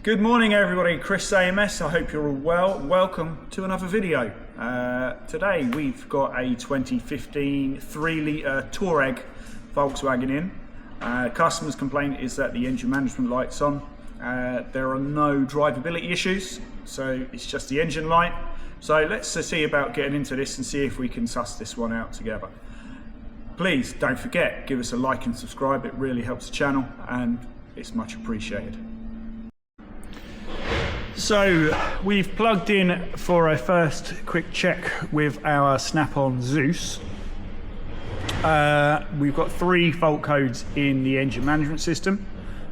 Good morning everybody, Chris AMS, I hope you're all well. Welcome to another video. Today we've got a 2015 3-litre Touareg Volkswagen in. Customer's complaint is that the engine management light's on. There are no drivability issues, so it's just the engine light. So let's see about getting into this and see if we can suss this one out together. Please don't forget, give us a like and subscribe, it really helps the channel and it's much appreciated. So we've plugged in for a first quick check with our Snap-on Zeus. We've got 3 fault codes in the engine management system.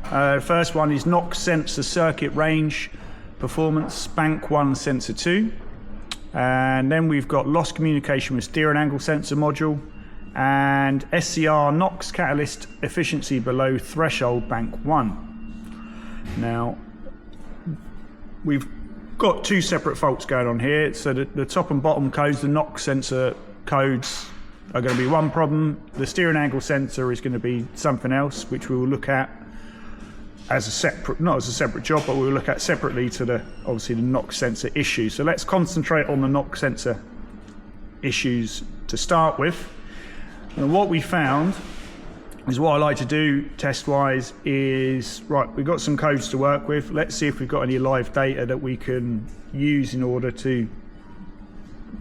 First one is NOx sensor circuit range performance bank 1 sensor 2, and then we've got lost communication with steering angle sensor module and SCR NOx catalyst efficiency below threshold bank 1. Now we've got 2 separate faults going on here. So the top and bottom codes, the NOx sensor codes, are going to be one problem. The steering angle sensor is going to be something else, which we will look at as a separate, not as a separate job, but we'll look at separately to the, obviously, the NOx sensor issue. So let's concentrate on the NOx sensor issues to start with. And what we found is, what I like to do test-wise is, right, we've got some codes to work with. Let's see if we've got any live data that we can use in order to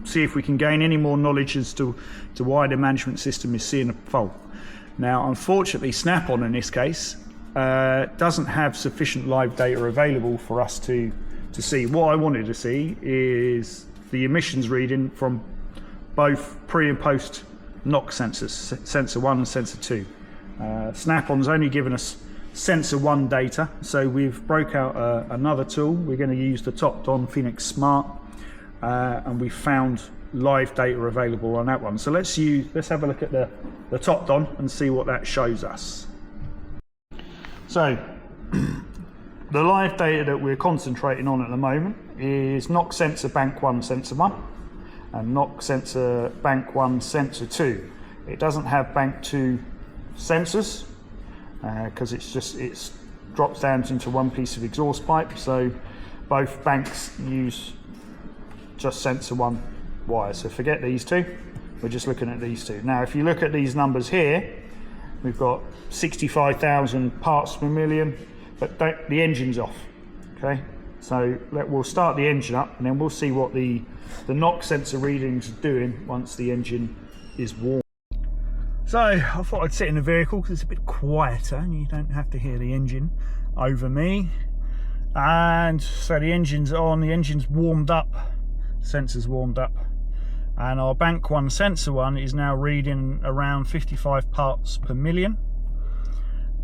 see if we can gain any more knowledge as to why the management system is seeing a fault. Now, unfortunately, Snap-on in this case doesn't have sufficient live data available for us to see. What I wanted to see is the emissions reading from both pre and post NOx sensors, sensor 1 and sensor 2. Snap-on's only given us sensor 1 data, so we've broke out another tool. We're going to use the Topdon Phoenix Smart, and we found live data available on that one. So let's have a look at the Topdon and see what that shows us. So the live data that we're concentrating on at the moment is NOx sensor bank 1 sensor 1 and NOx sensor bank 1 sensor 2. It doesn't have bank 2 sensors because it drops down into one piece of exhaust pipe, so both banks use just sensor 1 wires. So forget these 2, we're just looking at these 2. Now if you look at these numbers here, we've got 65,000 parts per million, but the engine's off. Okay, so we'll start the engine up and then we'll see what the NOx sensor readings are doing once the engine is warm. So I thought I'd sit in the vehicle because it's a bit quieter and you don't have to hear the engine over me. And so the engine's on, the engine's warmed up, sensor's warmed up, and our bank 1 sensor 1 is now reading around 55 parts per million,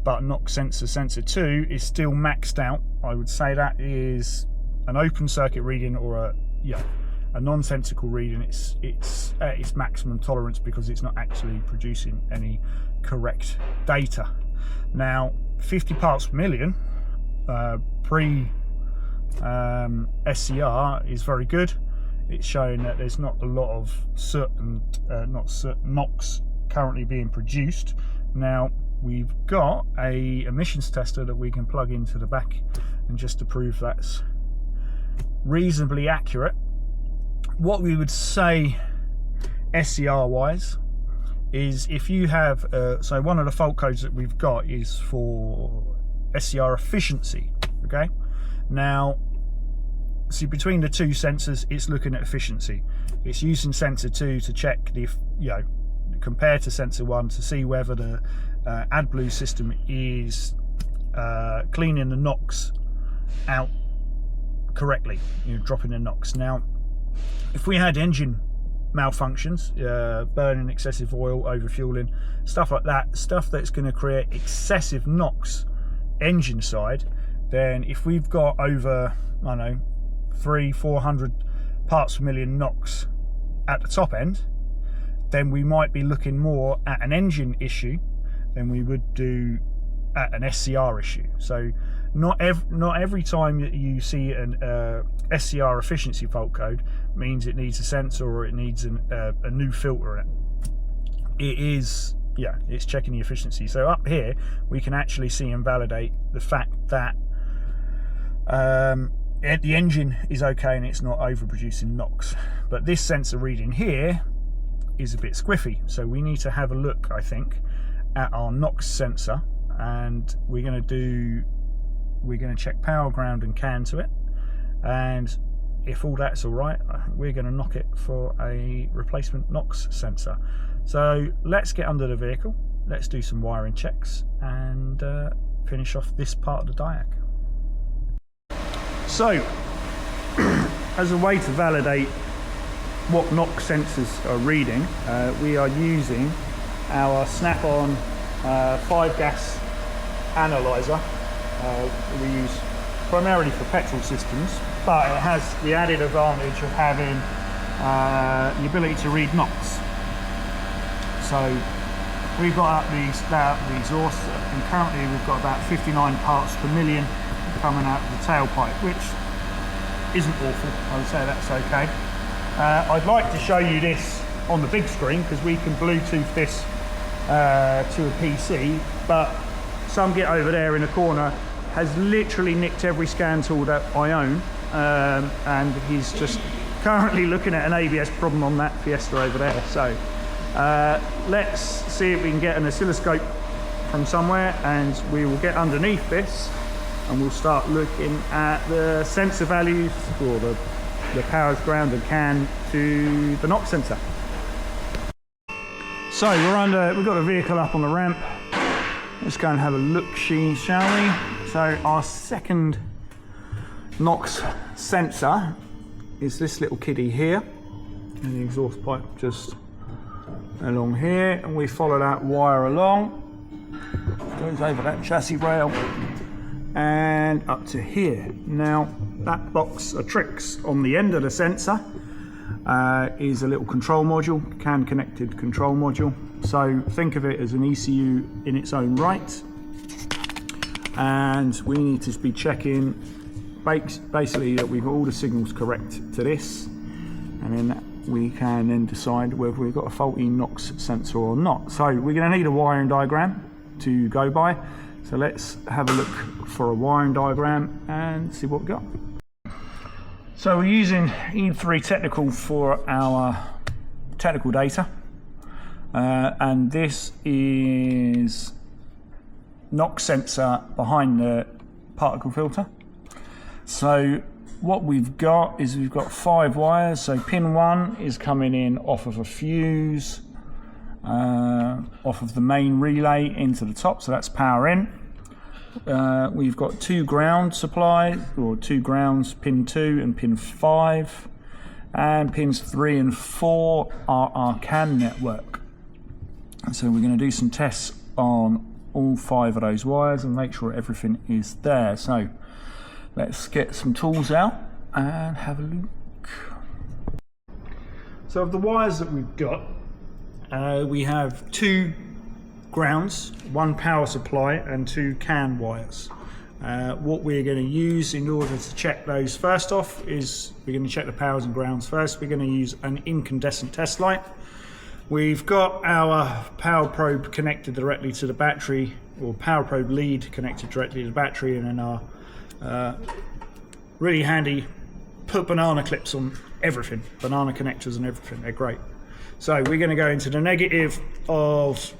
but NOx sensor 2 is still maxed out. I would say that is an open circuit reading or a nonsensical reading. It's at its maximum tolerance because it's not actually producing any correct data. Now 50 parts per million pre SCR is very good. It's showing that there's not a lot of soot and NOx currently being produced. Now we've got a emissions tester that we can plug into the back, and just to prove that's reasonably accurate, what we would say SCR wise is, if you have so one of the fault codes that we've got is for SCR efficiency. Okay, now see, between the 2 sensors it's looking at efficiency. It's using sensor 2 to check the, compared to sensor 1, to see whether the AdBlue system is cleaning the NOx out correctly, dropping the NOx. Now if we had engine malfunctions, burning excessive oil, over fueling, stuff like that, stuff that's going to create excessive NOx engine side, then if we've got over, I don't know, 300-400 parts per million NOx at the top end, then we might be looking more at an engine issue than we would do at an SCR issue. So not every time that you see an SCR efficiency fault code means it needs a sensor or it needs a new filter in it. It is, it's checking the efficiency. So up here we can actually see and validate the fact that The engine is okay and it's not overproducing NOx, but this sensor reading here is a bit squiffy, so we need to have a look, I think, at our NOx sensor, and we're going to check power, ground and CAN to it, and if all that's all right, we're going to knock it for a replacement NOx sensor. So let's get under the vehicle, let's do some wiring checks and finish off this part of the diag. So, as a way to validate what NOx sensors are reading, we are using our Snap-on 5-gas analyzer. We use primarily for petrol systems, but it has the added advantage of having the ability to read NOx. So we've got out the exhaust, and currently we've got about 59 parts per million coming out of the tailpipe, which isn't awful. I would say that's okay. I'd like to show you this on the big screen because we can Bluetooth this to a PC, but some git over there in a corner has literally nicked every scan tool that I own, and he's just currently looking at an ABS problem on that Fiesta over there. So let's see if we can get an oscilloscope from somewhere, and we will get underneath this and we'll start looking at the sensor values, or the powers, ground and CAN to the NOx sensor. So we've got the vehicle up on the ramp. Let's go and have a look-see, shall we? So our second NOx sensor is this little kiddie here, and the exhaust pipe just along here, and we follow that wire along, goes over that chassis rail and up to here. Now that box of tricks on the end of the sensor is a little control module, CAN connected control module. So think of it as an ECU in its own right, and we need to be checking basically that we've got all the signals correct to this, and then we can then decide whether we've got a faulty NOx sensor or not. So we're going to need a wiring diagram to go by. So let's have a look for a wiring diagram and see what we've got. So we're using E3 Technical for our technical data, and this is NOx sensor behind the particle filter. So what we've got is we've got 5 wires. So pin 1 is coming in off of a fuse, off of the main relay into the top, so that's power in. We've got 2 ground supplies, or 2 grounds, pin 2 and pin 5, and pins 3 and 4 are our CAN network. So we're going to do some tests on all 5 of those wires and make sure everything is there. So let's get some tools out and have a look. So of the wires that we've got, we have 2 grounds, 1 power supply and 2 CAN wires. What we're going to use in order to check those first off is we're going to check the powers and grounds first. We're going to use an incandescent test light. We've got our power probe connected directly to the battery, or power probe lead connected directly to the battery, and then our really handy, put banana clips on everything, banana connectors and everything, they're great. So we're going to go into the negative of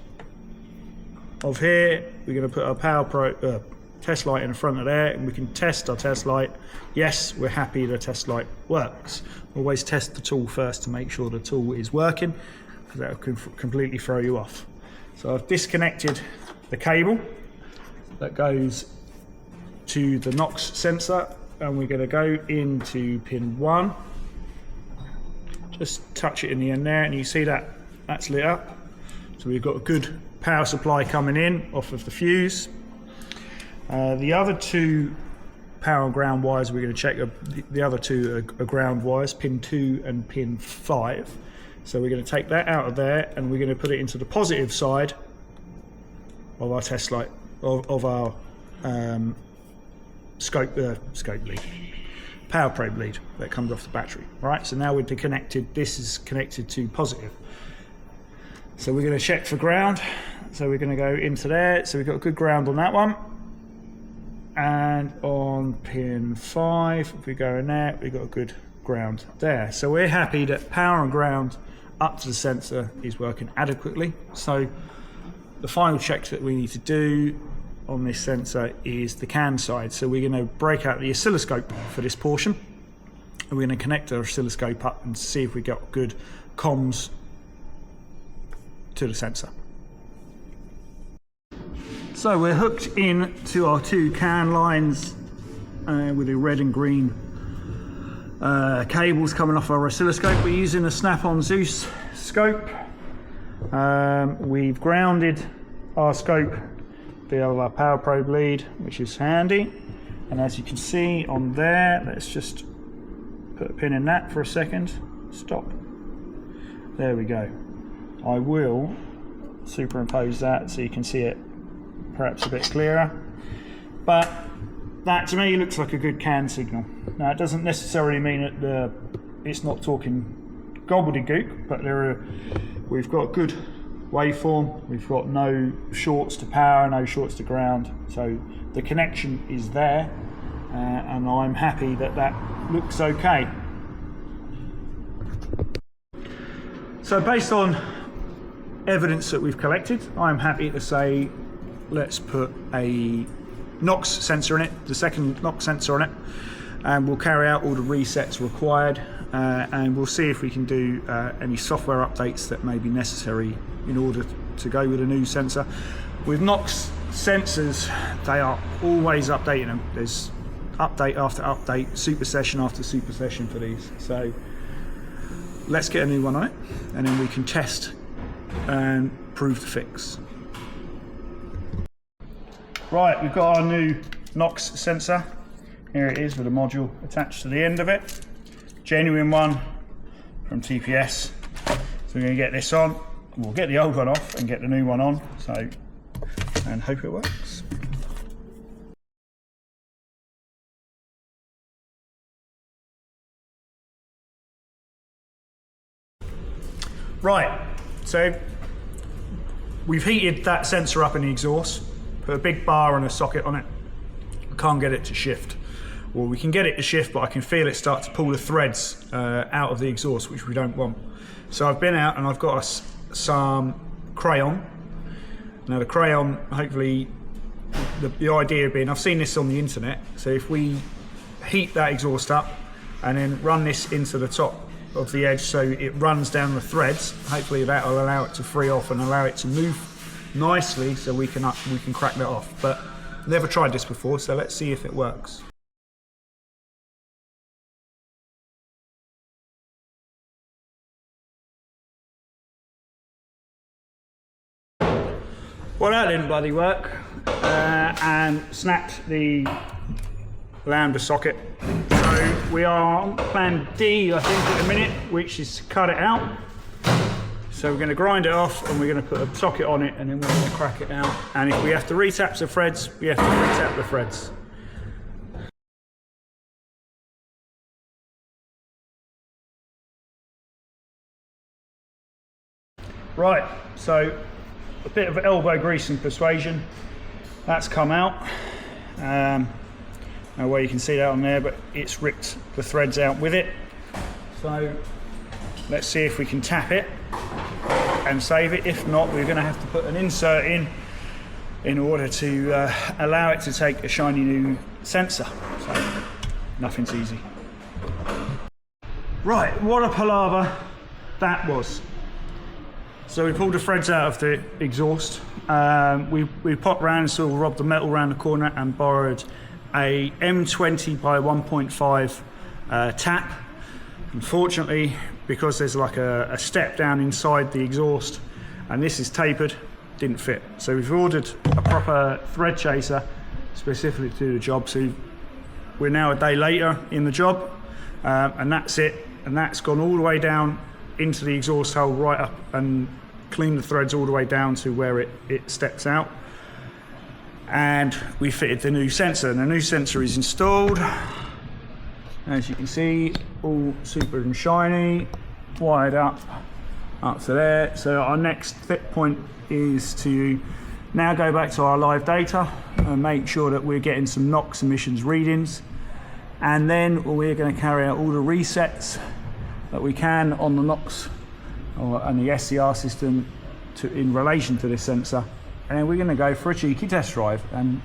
here. We're going to put our power probe test light in the front of there, and we can test our test light. Yes, we're happy the test light works. Always test the tool first to make sure the tool is working, because that can completely throw you off. So I've disconnected the cable that goes to the NOx sensor, and we're going to go into pin 1. Just touch it in the end there, and you see that that's lit up. So we've got a good power supply coming in off of the fuse. The other 2 power and ground wires we're going to check the other 2 are ground wires, pin 2 and pin 5. So we're going to take that out of there, and we're going to put it into the positive side of our test light, of our scope lead, power probe lead that comes off the battery. Right, so now we're connected. This is connected to positive. So we're going to check for ground. So we're going to go into there. So we've got good ground on that one, and on pin 5, if we go in there, we've got a good ground there. So we're happy that power and ground up to the sensor is working adequately. So the final check that we need to do on this sensor is the CAN side. So we're going to break out the oscilloscope for this portion, and we're going to connect our oscilloscope up and see if we got good comms to the sensor. So we're hooked in to our 2 CAN lines with the red and green cables coming off our oscilloscope. We're using a snap-on Zeus scope. We've grounded our scope via our power probe lead, which is handy. And as you can see on there, let's just put a pin in that for a second. Stop. There we go. I will superimpose that so you can see it perhaps a bit clearer. But that to me looks like a good CAN signal. Now it doesn't necessarily mean that it's not talking gobbledygook, but we've got good waveform, we've got no shorts to power, no shorts to ground, so the connection is there, and I'm happy that that looks okay. So based on evidence that we've collected, I'm happy to say let's put a NOx sensor in it, the second NOx sensor on it, and we'll carry out all the resets required, and we'll see if we can do any software updates that may be necessary in order to go with a new sensor. With NOx sensors, they are always updating them. There's update after update, super session after super session for these. So let's get a new one on it, and then we can test and prove the fix. Right, we've got our new NOx sensor. Here it is with a module attached to the end of it. Genuine one from TPS. So we're going to get this on. We'll get the old one off and get the new one on. So, and hope it works. Right, so we've heated that sensor up in the exhaust. Put a big bar and a socket on it. I can't get it to shift. Well, we can get it to shift, but I can feel it start to pull the threads out of the exhaust, which we don't want. So I've been out and I've got some crayon. Now the crayon, hopefully, the idea being, I've seen this on the internet, so if we heat that exhaust up and then run this into the top of the edge so it runs down the threads, hopefully that will allow it to free off and allow it to move nicely, so we can crack that off. But never tried this before, so let's see if it works. Well, that didn't bloody work, and snapped the lambda socket. So we are on plan D, I think, at the minute, which is to cut it out. So we're going to grind it off and we're going to put a socket on it, and then we're going to crack it out. And if we have to retap the threads, we have to retap the threads. Right, so a bit of elbow grease and persuasion. That's come out. No way you can see that on there, but it's ripped the threads out with it. So let's see if we can tap it and save it. If not, we're going to have to put an insert in order to allow it to take a shiny new sensor. So nothing's easy. Right, what a palaver that was. So we pulled the threads out of the exhaust. We popped round, so we robbed the metal around the corner and borrowed a M20 by 1.5 tap. Unfortunately, because there's like a step down inside the exhaust and this is tapered, didn't fit. So we've ordered a proper thread chaser specifically to do the job. So we're now a day later in the job, and that's it. And that's gone all the way down into the exhaust hole, right up, and cleaned the threads all the way down to where it steps out. And we fitted the new sensor, and the new sensor is installed. As you can see, all super and shiny, wired up to there. So our next fit point is to Now go back to our live data and make sure that we're getting some NOx emissions readings, and then we're going to carry out all the resets that we can on the NOx and the SCR system in relation to this sensor, and then we're going to go for a cheeky test drive and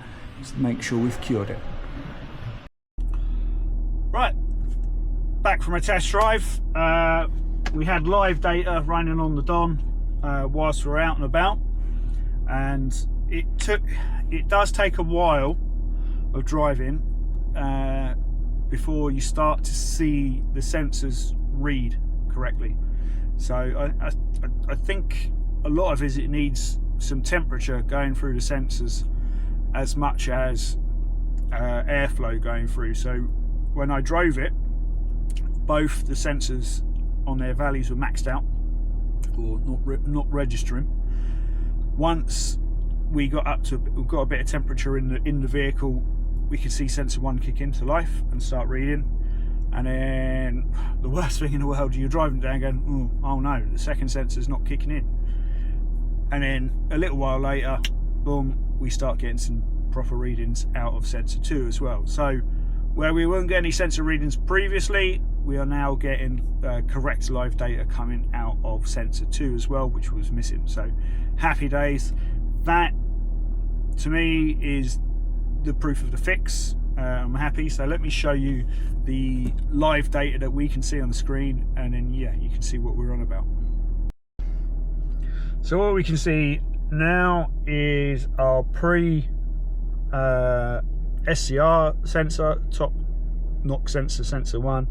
make sure we've cured it. Right, back from a test drive. We had live data running on the Don whilst we're out and about, and it does take a while of driving before you start to see the sensors read correctly. So I think a lot of it needs some temperature going through the sensors as much as airflow going through. So when I drove it, both the sensors on their values were maxed out or not registering. Once we got a bit of temperature in the vehicle, we could see sensor 1 kick into life and start reading. And then the worst thing in the world, you're driving down going, oh no, the second sensor's not kicking in. And then a little while later, boom, we start getting some proper readings out of sensor 2 as well. So where we weren't getting any sensor readings previously, we are now getting correct live data coming out of sensor 2 as well, which was missing. So happy days. That to me is the proof of the fix. I'm happy. So let me show you the live data that we can see on the screen, and then yeah, you can see what we're on about. So what we can see now is our SCR sensor, top NOx sensor, sensor 1,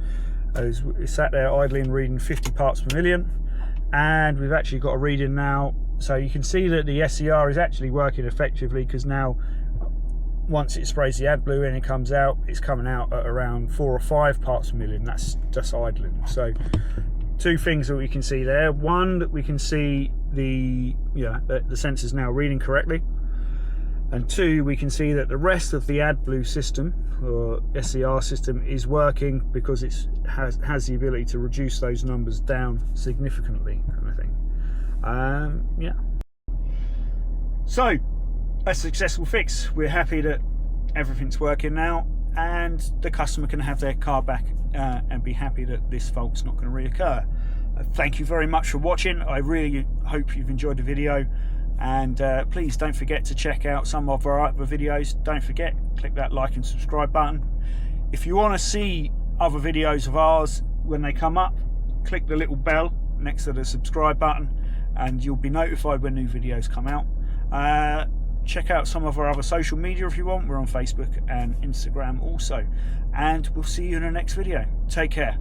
is sat there idling reading 50 parts per million, and we've actually got a reading now. So you can see that the SCR is actually working effectively, because now once it sprays the AdBlue in, it comes out, it's coming out at around 4 or 5 parts per million. That's just idling. So two things that we can see there. One, that we can see the sensor's now reading correctly, and two, we can see that the rest of the AdBlue system or SCR system is working, because it has the ability to reduce those numbers down significantly, kind of thing. Yeah. So a successful fix. We're happy that everything's working now, and the customer can have their car back and be happy that this fault's not going to reoccur. Thank you very much for watching. I really hope you've enjoyed the video, and please don't forget to check out some of our other videos. Don't forget, click that like and subscribe button. If you want to see other videos of ours when they come up, click the little bell next to the subscribe button and you'll be notified when new videos come out. Check out some of our other social media if you want. We're on Facebook and Instagram also, and we'll see you in the next video. Take care.